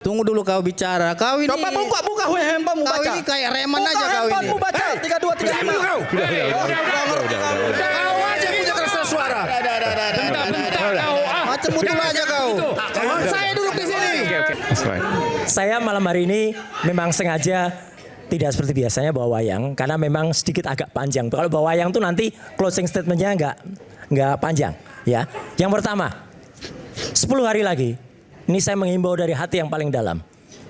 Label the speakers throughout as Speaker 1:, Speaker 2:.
Speaker 1: Tunggu dulu kau bicara. Kau ini.
Speaker 2: Coba buka handphonemu baca.
Speaker 1: Kau ini kayak reman
Speaker 2: Buka
Speaker 1: aja kau ini.
Speaker 2: handphonemu baca. 3, 2, 3, 5.
Speaker 1: Kau aja punya keras suara. Macam betul aja kau. Saya duduk di sini.
Speaker 3: Saya malam hari ini memang sengaja tidak seperti biasanya bawa wayang karena memang sedikit agak panjang. Kalau bawa wayang tuh nanti closing statementnya nggak panjang, ya. Yang pertama, 10 hari lagi. Ini saya menghimbau dari hati yang paling dalam.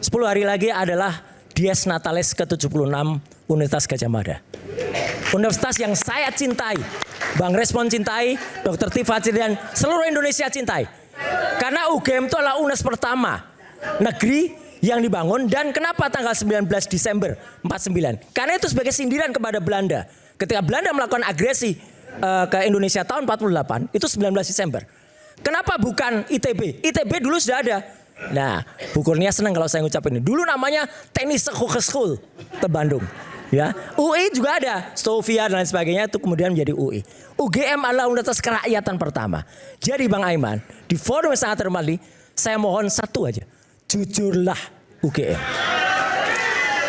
Speaker 3: 10 hari lagi adalah Dies Natalis ke-76 Universitas Gadjah Mada. Universitas yang saya cintai, Bang Respon cintai, Dr. Tifa dan seluruh Indonesia cintai. Karena UGM itu adalah UNES pertama negeri yang dibangun, dan kenapa tanggal 19 Desember 49? Karena itu sebagai sindiran kepada Belanda. Ketika Belanda melakukan agresi ke Indonesia tahun 48, itu 19 Desember. Kenapa bukan ITB? ITB dulu sudah ada. Nah, Bu Kurnia senang kalau saya ngucap ini. Dulu namanya Teknik School ke Bandung. Ya, UI juga ada, Sofia dan lain sebagainya, itu kemudian menjadi UI. UGM adalah universitas kerakyatan pertama. Jadi Bang Aiman, di forum yang sangat terhormat, saya mohon satu aja, jujurlah UGM.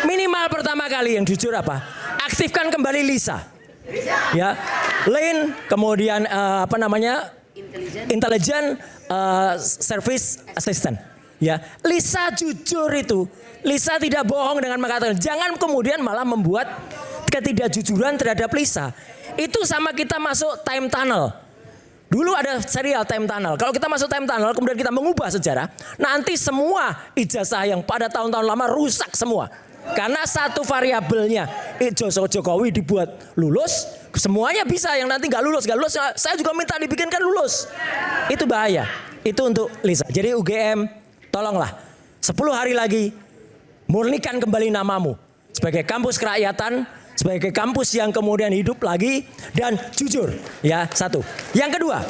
Speaker 3: Minimal pertama kali yang jujur apa? Aktifkan kembali Lisa. Ya, Lin, kemudian Intelligent Service Assistant. Ya, Lisa jujur itu. Lisa tidak bohong dengan mengatakan. Jangan kemudian malah membuat ketidakjujuran terhadap Lisa. Itu sama kita masuk time tunnel. Dulu ada serial time tunnel. Kalau kita masuk time tunnel kemudian kita mengubah sejarah, nanti semua ijazah yang pada tahun-tahun lama rusak semua. Karena satu variabelnya Jokowi dibuat lulus, semuanya bisa, yang nanti nggak lulus, saya juga minta dibikinkan lulus. Itu bahaya. Itu untuk Lisa. Jadi UGM, tolonglah 10 hari lagi murnikan kembali namamu sebagai kampus kerakyatan, sebagai kampus yang kemudian hidup lagi dan jujur. Ya, satu. Yang kedua,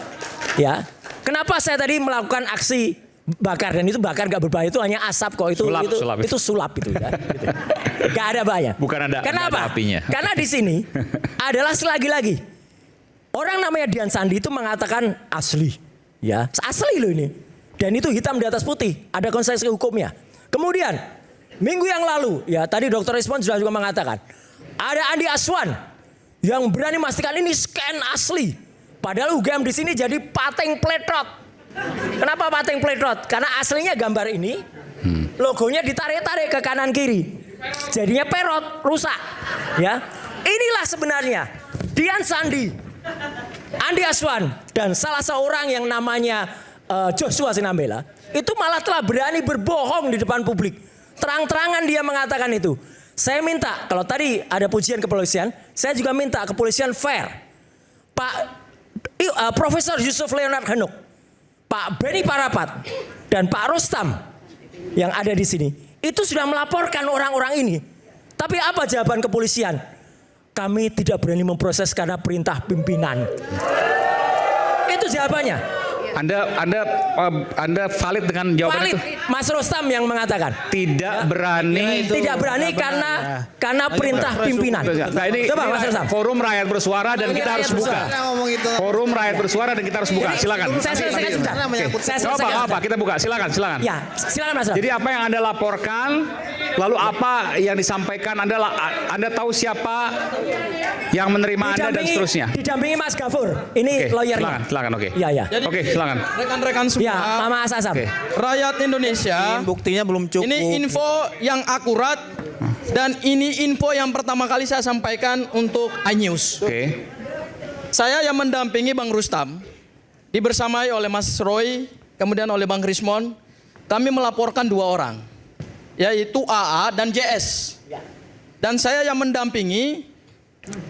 Speaker 3: ya, kenapa saya tadi melakukan aksi bakar, dan itu bakar gak berbahaya, itu hanya asap kok, itu sulap itu ya. Gitu. Gak ada bahaya.
Speaker 4: Bukan ada.
Speaker 3: Kenapa?
Speaker 4: Ada apinya.
Speaker 3: Karena di sini adalah lagi-lagi orang namanya Dian Sandi itu mengatakan asli, ya asli loh ini, dan itu hitam di atas putih, ada konsekuensi hukumnya. Kemudian minggu yang lalu, ya tadi Dr. Respon juga mengatakan ada Andi Aswan yang berani memastikan ini scan asli, padahal UGM di sini jadi pateng pletrot. Kenapa pateng pletrot? Karena aslinya gambar ini logonya ditarik-tarik ke kanan kiri, jadinya perot, rusak. Ya, inilah sebenarnya Dian Sandi, Andi Aswan, dan salah seorang yang namanya Joshua Sinambela itu malah telah berani berbohong di depan publik. Terang-terangan dia mengatakan itu. Saya minta, kalau tadi ada pujian kepolisian, saya juga minta kepolisian fair. Pak Profesor Yusuf Leonard Henuk, Pak Beni Parapat, dan Pak Rustam yang ada di sini itu sudah melaporkan orang-orang ini. Tapi apa jawaban kepolisian? Kami tidak berani memproses karena perintah pimpinan. Itu jawabannya.
Speaker 4: Anda valid dengan jawaban
Speaker 3: valid.
Speaker 4: itu?
Speaker 3: Mas Rustam yang mengatakan
Speaker 4: tidak berani.
Speaker 3: Tidak berani karena perintah pimpinan.
Speaker 4: Nah, ini
Speaker 3: Coba Mas Rustam.
Speaker 4: Forum rakyat bersuara dan kita harus buka. Forum rakyat bersuara dan kita harus buka. Silakan.
Speaker 3: Saya selesaikan sebentar. Saya selesaikan.
Speaker 4: Apa? Kita buka. Silakan.
Speaker 3: Ya, silakan Mas Rustam.
Speaker 4: Jadi apa yang Anda laporkan, lalu apa yang disampaikan, Anda tahu siapa yang menerima Anda dan seterusnya.
Speaker 3: Didampingi Mas Gafur. Ini lawyernya.
Speaker 4: Silakan. Oke.
Speaker 3: Iya.
Speaker 4: Oke, silakan.
Speaker 2: Rekan-rekan semua,
Speaker 3: Ya, Mama Asasam.
Speaker 4: Oke.
Speaker 2: rakyat Indonesia,
Speaker 1: Buktinya belum cukup.
Speaker 2: ini info yang akurat dan ini info yang pertama kali saya sampaikan untuk iNews.
Speaker 4: Oke.
Speaker 2: Saya yang mendampingi Bang Rustam, dibersamai oleh Mas Roy, kemudian oleh Bang Rismon, kami melaporkan 2 orang, yaitu AA dan JS. Dan saya yang mendampingi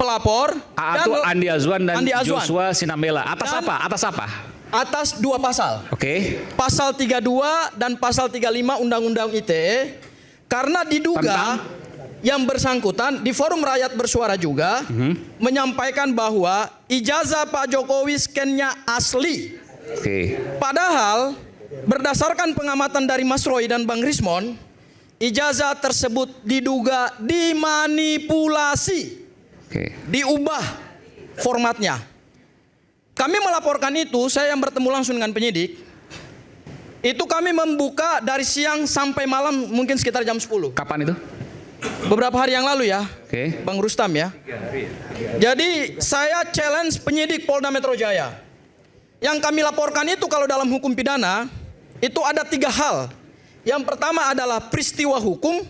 Speaker 2: pelapor
Speaker 4: AA itu Andi Azwan dan
Speaker 2: Andi Azwan.
Speaker 4: Joshua Sinambela. Atas apa?
Speaker 2: Atas 2 pasal.
Speaker 4: Oke.
Speaker 2: Pasal 32 dan pasal 35 Undang-Undang ITE, karena diduga yang bersangkutan di forum rakyat bersuara juga menyampaikan bahwa ijazah Pak Jokowi scan-nya asli.
Speaker 4: Oke.
Speaker 2: Padahal berdasarkan pengamatan dari Mas Roy dan Bang Rismon, ijazah tersebut diduga dimanipulasi, diubah formatnya. Kami melaporkan itu, saya yang bertemu langsung dengan penyidik. Itu kami membuka dari siang sampai malam mungkin sekitar jam 10.
Speaker 4: Kapan itu?
Speaker 2: Beberapa hari yang lalu ya,
Speaker 4: Oke.
Speaker 2: Bang Rustam ya. Jadi saya challenge penyidik Polda Metro Jaya. Yang kami laporkan itu kalau dalam hukum pidana, itu ada 3 hal. Yang pertama adalah peristiwa hukum,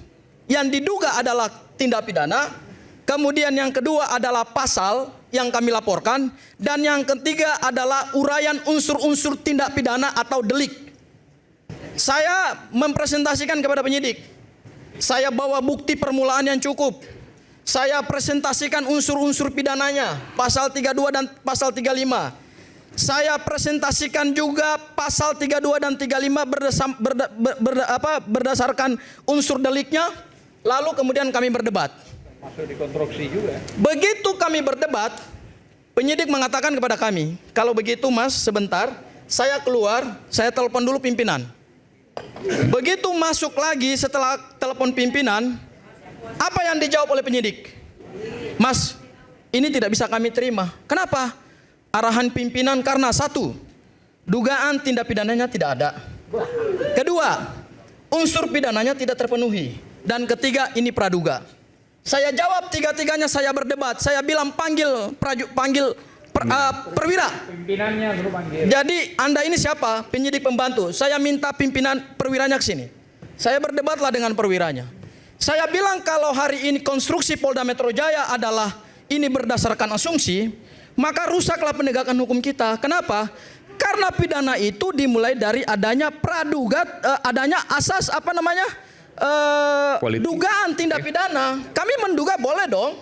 Speaker 2: yang diduga adalah tindak pidana. Kemudian yang kedua adalah pasal yang kami laporkan. Dan yang ketiga adalah uraian unsur-unsur tindak pidana atau delik. Saya mempresentasikan kepada penyidik. Saya bawa bukti permulaan yang cukup. Saya presentasikan unsur-unsur pidananya, pasal 32 dan pasal 35. Saya presentasikan juga pasal 32 dan 35 berdasarkan unsur deliknya. Lalu kemudian kami berdebat.
Speaker 4: Masuk dikonstruksi juga.
Speaker 2: Begitu kami berdebat, penyidik mengatakan kepada kami, kalau begitu Mas sebentar, saya keluar, saya telepon dulu pimpinan. Begitu masuk lagi setelah telepon pimpinan, apa yang dijawab oleh penyidik? Mas, ini tidak bisa kami terima. Kenapa? Arahan pimpinan karena 1, dugaan tindak pidananya tidak ada. Kedua, unsur pidananya tidak terpenuhi. Dan ketiga, ini praduga. Saya jawab 3-tiganya, saya berdebat. Saya bilang panggil perwira.
Speaker 4: Pimpinannya suruh panggil.
Speaker 2: Jadi Anda ini siapa? Penyidik pembantu. Saya minta pimpinan perwiranya ke sini. Saya berdebatlah dengan perwiranya. Saya bilang kalau hari ini konstruksi Polda Metro Jaya adalah ini berdasarkan asumsi, maka rusaklah penegakan hukum kita. Kenapa? Karena pidana itu dimulai dari adanya praduga, adanya asas dugaan tindak pidana. Kami menduga boleh dong.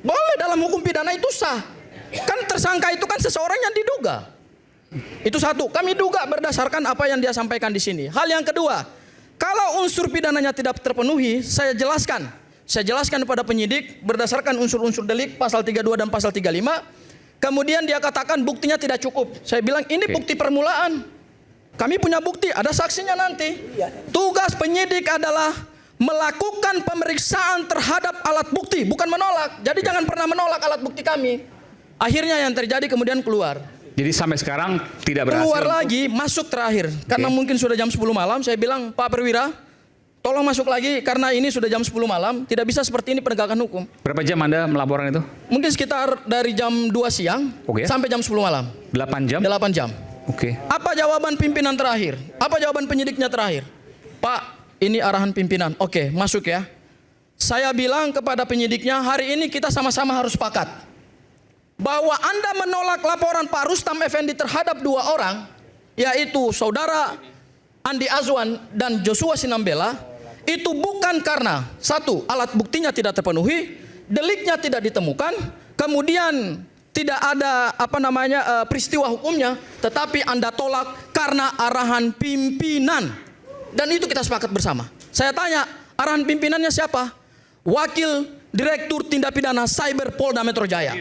Speaker 2: Boleh dalam hukum pidana itu sah. Kan tersangka itu kan seseorang yang diduga. Itu 1. Kami duga berdasarkan apa yang dia sampaikan di sini. Hal yang kedua, kalau unsur pidananya tidak terpenuhi, saya jelaskan. Saya jelaskan kepada penyidik berdasarkan unsur-unsur delik pasal 32 dan pasal 35. Kemudian dia katakan buktinya tidak cukup. Saya bilang ini bukti permulaan. Kami punya bukti, ada saksinya nanti. Tugas penyidik adalah melakukan pemeriksaan terhadap alat bukti, bukan menolak. Jadi jangan pernah menolak alat bukti kami. Akhirnya yang terjadi kemudian keluar.
Speaker 4: Jadi sampai sekarang tidak berhasil.
Speaker 2: Keluar lagi, masuk terakhir. Karena mungkin sudah jam 10 malam, saya bilang, Pak Perwira, tolong masuk lagi karena ini sudah jam 10 malam. Tidak bisa seperti ini penegakan hukum.
Speaker 4: Berapa jam Anda melaporkan itu?
Speaker 2: Mungkin sekitar dari jam 2 siang sampai jam 10 malam.
Speaker 4: 8 jam?
Speaker 2: 8 jam.
Speaker 4: Oke.
Speaker 2: Apa jawaban pimpinan terakhir? Apa jawaban penyidiknya terakhir? Pak, ini arahan pimpinan. Oke, masuk ya. Saya bilang kepada penyidiknya, hari ini kita sama-sama harus sepakat bahwa Anda menolak laporan Pak Rustam Effendi terhadap 2 orang, yaitu saudara Andi Azwan dan Joshua Sinambela, itu bukan karena 1, alat buktinya tidak terpenuhi, deliknya tidak ditemukan, kemudian tidak ada peristiwa hukumnya, tetapi Anda tolak karena arahan pimpinan. Dan itu kita sepakat bersama. Saya tanya, arahan pimpinannya siapa? Wakil Direktur Tindak Pidana Cyber Polda Metro Jaya.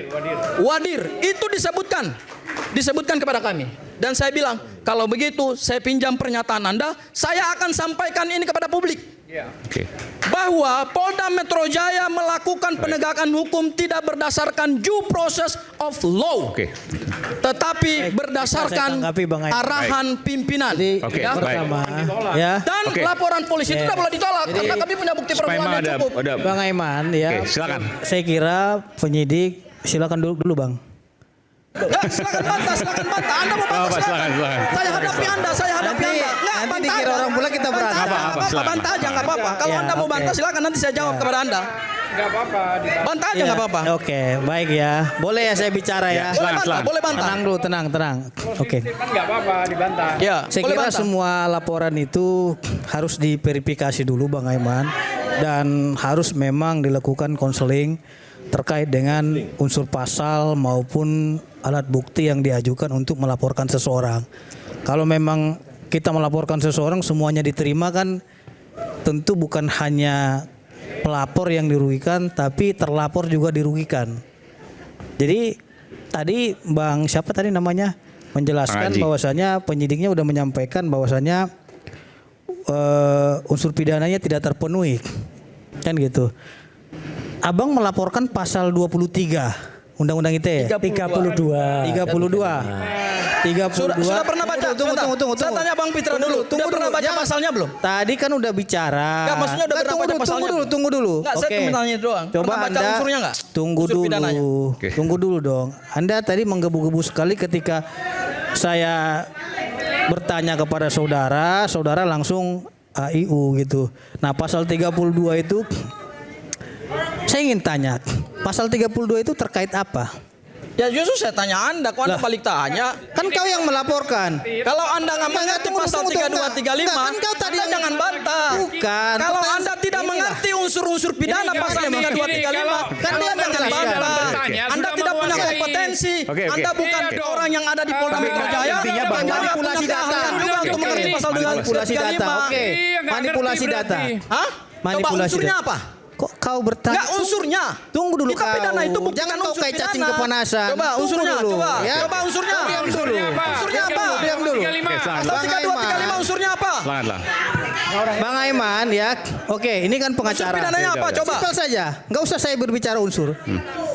Speaker 2: Wadir. Itu disebutkan kepada kami. Dan saya bilang, kalau begitu saya pinjam pernyataan Anda, saya akan sampaikan ini kepada publik. Bahwa Polda Metro Jaya melakukan penegakan hukum tidak berdasarkan due process of law, tetapi berdasarkan arahan pimpinan. Dan laporan polisi itu tidak boleh ditolak karena kami punya bukti permulaan yang cukup.
Speaker 5: Bang Aiman, ya.
Speaker 4: Silakan.
Speaker 5: Saya kira penyidik silakan dulu Bang.
Speaker 2: Silakan bantah. Anda mau bantah silakan. Saya hadapi Anda.
Speaker 1: Nanti dikira orang pula kita berantem.
Speaker 2: Bantah aja nggak apa-apa. Kalau Anda mau bantah silakan, nanti saya jawab kepada Anda.
Speaker 4: Nggak apa-apa.
Speaker 2: Bantah aja nggak apa-apa.
Speaker 5: Oke, baik ya. Boleh ya saya bicara ya.
Speaker 2: Boleh bantah.
Speaker 5: Tenang dulu, tenang. Oke.
Speaker 4: Kan nggak apa-apa dibantah.
Speaker 2: Ya,
Speaker 5: Saya
Speaker 2: boleh
Speaker 5: kira
Speaker 2: bantah.
Speaker 5: semua laporan itu harus diverifikasi dulu Bang Aiman, dan harus memang dilakukan konseling terkait dengan unsur pasal maupun alat bukti yang diajukan untuk melaporkan seseorang. Kalau memang kita melaporkan seseorang semuanya diterima, kan tentu bukan hanya pelapor yang dirugikan, tapi terlapor juga dirugikan. Jadi tadi Bang siapa tadi namanya menjelaskan bahwasanya penyidiknya udah menyampaikan bahwasanya unsur pidananya tidak terpenuhi, kan gitu. Abang melaporkan pasal 23 Undang-Undang ITE 32.
Speaker 2: Sudah pernah baca?
Speaker 1: Tunggu.
Speaker 2: Saya tanya Bang Pitra dulu. Udah pernah baca
Speaker 1: Jangan.
Speaker 2: pasalnya belum?
Speaker 1: Tadi kan udah bicara.
Speaker 2: Enggak, maksudnya udah pernah baca pasalnya?
Speaker 1: Tunggu dulu.
Speaker 2: Enggak, saya cuma tanya doang.
Speaker 1: Coba
Speaker 2: Pernah baca
Speaker 1: Anda
Speaker 2: unsurnya enggak?
Speaker 1: tunggu
Speaker 2: Unsur pidananya.
Speaker 1: dulu.
Speaker 4: Oke.
Speaker 1: Tunggu dulu dong. Anda tadi menggebu-gebu sekali ketika saya bertanya kepada saudara langsung AIU gitu. Nah, pasal 32 itu saya ingin tanya, pasal 32 itu terkait apa?
Speaker 2: Ya justru saya tanya Anda, kok Anda balik tanya?
Speaker 1: Kan kau yang melaporkan.
Speaker 2: Kalau Anda nggak mengerti pasal 3235,
Speaker 1: Kan kau tadi
Speaker 2: Anda jangan bantah.
Speaker 1: Bukan.
Speaker 2: Kalau
Speaker 1: Pertanyaan-
Speaker 2: Anda tidak
Speaker 1: inilah.
Speaker 2: mengerti unsur-unsur pidana pasal 3235,
Speaker 1: Kan dia
Speaker 2: Anda jangan
Speaker 1: menjelaskan.
Speaker 2: bantah. Anda tidak punya kompetensi.
Speaker 4: Oke.
Speaker 2: Anda bukan orang yang ada di Polda
Speaker 4: Tapi
Speaker 2: Metro Jaya.
Speaker 4: intinya
Speaker 2: Anda
Speaker 4: bahwa-
Speaker 1: manipulasi
Speaker 2: punya
Speaker 1: data.
Speaker 2: keahlian juga untuk mengerti pasal
Speaker 1: Manipulasi data.
Speaker 2: 3235.
Speaker 1: Oke. Manipulasi data.
Speaker 2: Hah? Coba
Speaker 1: Manipulasi
Speaker 2: unsurnya
Speaker 1: data.
Speaker 2: apa?
Speaker 1: Kok kau bertanya?
Speaker 2: Enggak unsurnya.
Speaker 1: Tunggu dulu
Speaker 2: Kita
Speaker 1: kau.
Speaker 2: pidana itu bukan
Speaker 1: Jangan kau
Speaker 2: unsur
Speaker 1: kayak cacing
Speaker 2: pidana.
Speaker 1: kepanasan.
Speaker 2: Coba
Speaker 1: Tunggu
Speaker 2: unsurnya,
Speaker 1: dulu,
Speaker 2: coba.
Speaker 1: ya.
Speaker 2: Coba unsurnya.
Speaker 1: Diam dulu.
Speaker 2: Unsurnya apa?
Speaker 1: Diam dulu.
Speaker 4: Oke,
Speaker 2: Pasal 3235 unsurnya apa?
Speaker 4: Silakan.
Speaker 1: Bang Aiman ya. Oke, ini kan
Speaker 2: Unsur
Speaker 1: pengacara.
Speaker 2: pidananya apa? Coba.
Speaker 1: Simpel saja. Enggak usah saya berbicara unsur.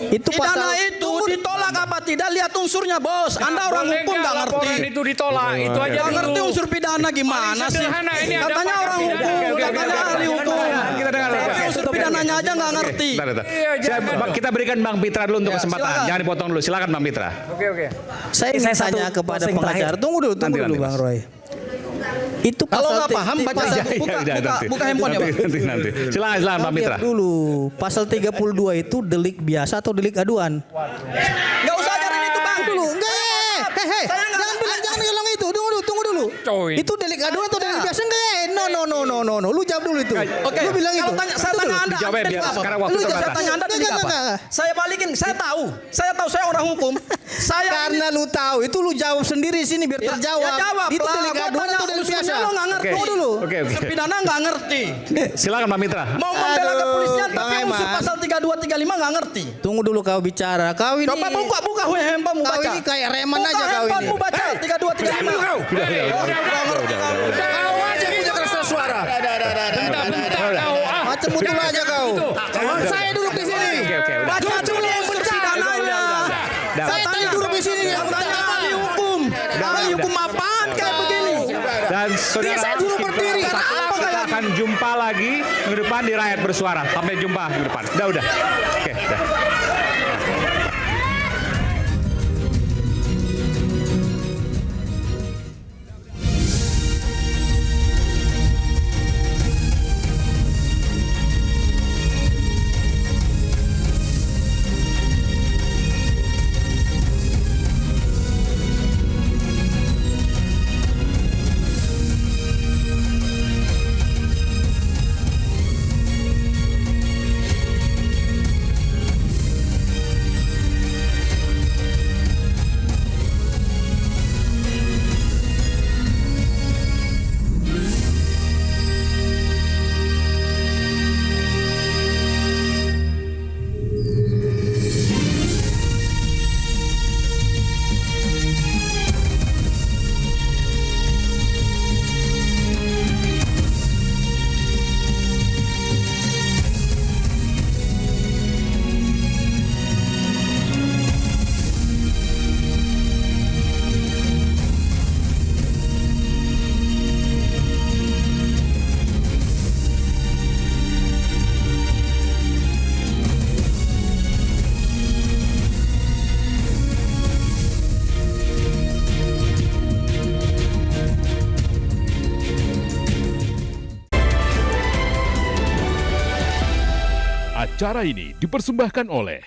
Speaker 1: Itu
Speaker 2: Pidana
Speaker 1: pasal
Speaker 2: itu ditolak apa tidak, lihat unsurnya, Bos. Anda orang
Speaker 6: Boleh
Speaker 2: hukum nggak ngerti.
Speaker 6: laporan itu ditolak, itu aja
Speaker 2: Nggak ngerti
Speaker 6: dulu.
Speaker 2: unsur pidana gimana sih?
Speaker 6: sederhana, ini ada
Speaker 2: Katanya
Speaker 6: pakai
Speaker 2: orang
Speaker 6: pidana.
Speaker 2: hukum,
Speaker 4: Oke,
Speaker 2: katanya ahli hukum.
Speaker 4: Kita dengar.
Speaker 2: Unsur pidananya aja nggak ngerti.
Speaker 4: Bentar.
Speaker 6: Iya, jangan.
Speaker 4: Kita berikan Bang Pitra dulu untuk
Speaker 2: Ya,
Speaker 4: kesempatan.
Speaker 2: silakan.
Speaker 4: Jangan dipotong dulu. Silakan Bang Pitra.
Speaker 1: saya ingin
Speaker 3: Saya satu
Speaker 1: tanya kepada
Speaker 3: closing
Speaker 1: pengacara.
Speaker 3: terakhir.
Speaker 1: Tunggu dulu
Speaker 4: Nanti,
Speaker 1: Bang
Speaker 4: Mas.
Speaker 1: Roy. Itu
Speaker 2: Kalau
Speaker 1: pasal
Speaker 2: nggak paham, baca
Speaker 1: pasal
Speaker 2: aja. Buka
Speaker 4: nanti.
Speaker 2: handphone ya, Bang.
Speaker 4: Nanti. Silakan Bang Pitra.
Speaker 1: Lihat dulu, pasal 32 itu delik biasa atau delik aduan?
Speaker 2: Nggak usah ajarin itu, Bang.
Speaker 1: Dulu, enggak. Jangan bilang itu. Tunggu dulu.
Speaker 6: Coy.
Speaker 1: Itu delik aduan atau delik biasa enggak? No. Lu jawab dulu itu.
Speaker 2: Oke,
Speaker 1: Lu bilang
Speaker 2: kalau
Speaker 1: itu.
Speaker 2: tanya, saya tanya Anda,
Speaker 4: Dijawab ya,
Speaker 2: Anda
Speaker 4: biar
Speaker 2: delik apa?
Speaker 4: sekarang waktu
Speaker 1: Lu
Speaker 4: terbatas.
Speaker 2: Saya tanya Anda delik apa?
Speaker 1: Enggak.
Speaker 2: Saya balikin, saya tahu, saya orang hukum. Saya
Speaker 1: Karena lu tahu, itu lu jawab sendiri sini biar
Speaker 2: Ya,
Speaker 1: terjawab.
Speaker 2: ya jawab
Speaker 1: Itu
Speaker 2: lah.
Speaker 1: delik
Speaker 2: Gua
Speaker 1: aduan
Speaker 2: tanya
Speaker 1: atau delik
Speaker 2: unsurnya,
Speaker 1: biasa?
Speaker 2: lo nggak ngerti.
Speaker 1: Tunggu dulu.
Speaker 4: Oke.
Speaker 2: Unsur pidana nggak ngerti.
Speaker 4: Silakan Bang Pitra.
Speaker 2: Mau membela
Speaker 1: Aduh,
Speaker 2: kepolisian
Speaker 1: Bang
Speaker 2: tapi unsur
Speaker 1: Aiman.
Speaker 2: pasal 3235 nggak ngerti.
Speaker 1: Tunggu dulu kau bicara. Kau ini
Speaker 2: Coba buka handphone
Speaker 1: Kau
Speaker 2: baca.
Speaker 1: ini kayak reman
Speaker 2: Buka
Speaker 1: aja kau
Speaker 2: handphone
Speaker 1: ini.
Speaker 2: baca 3235.
Speaker 6: Kau aja punya kerasa suara.
Speaker 1: Macam dulu aja kau. Saya duduk di sini.
Speaker 4: Oke.
Speaker 2: Baca dulu unsur pidananya.
Speaker 1: Saya tadi duduk di sini.
Speaker 2: Yang tanya ahli hukum. Ahli hukum apaan kayak begini?
Speaker 4: Dan saudara,
Speaker 1: saya dulu berdiri.
Speaker 4: kita akan jumpa lagi minggu depan di Rakyat Bersuara. Sampai jumpa minggu depan. Udah. Oke, udah.
Speaker 7: Acara ini dipersembahkan oleh